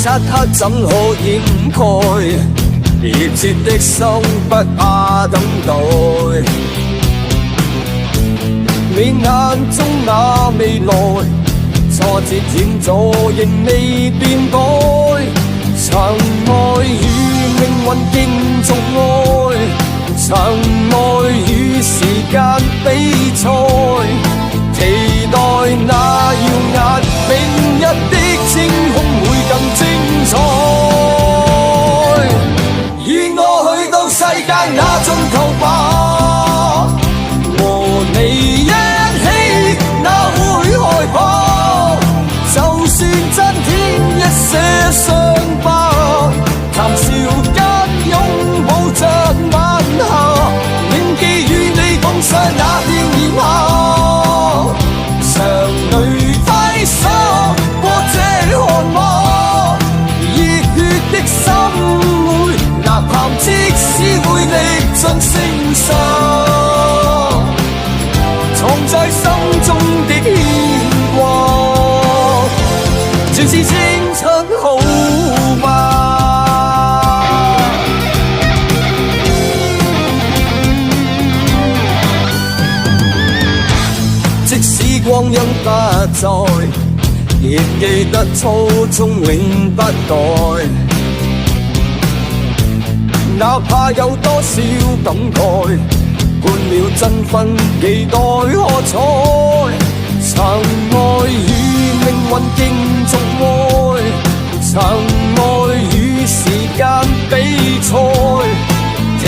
漆黑怎可掩蓋熱切的心，不怕等待。你眼中那未來，挫折險阻仍未變改。曾愛與命運競逐愛，曾愛與時間比賽，期待那耀眼明日的天空會更精彩。與我去到世界那盡頭吧，和你一起哪會害怕？就算真天一些傷疤，談笑間擁抱着晚霞，銘記與你共賞那天炎夏，常淚揮灑過這汗馬，熱血的心會吶喊，即使會歷盡聲沙，藏在心中的牽掛，全是青春好嗎？即使光陰不再，亦記得初衷永不改。哪怕有多少感慨，半秒爭分期待喝彩。曾愛與命運競逐愛，曾愛與時間比賽，期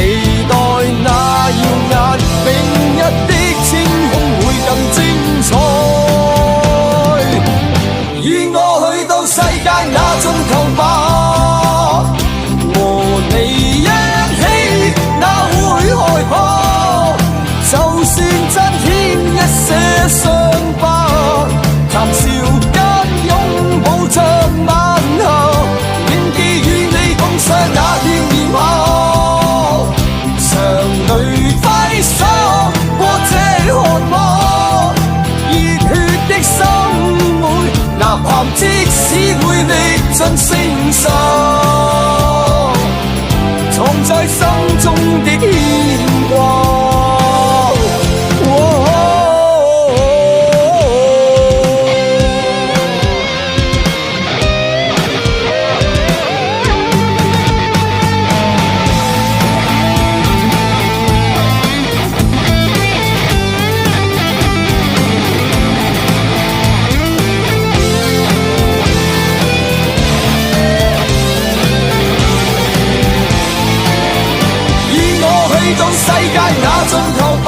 待那耀眼明日的天空會更精彩。與我去到世界那盡頭吧，和你一起哪會害怕？就算真天一些傷疤，談笑間擁抱着晚霞，銘記與你共賞那天炎夏，常淚揮灑過這汗馬，熱血的心會吶喊，即使會歷盡聲沙，藏在心中的牽掛。世界那盡頭吧。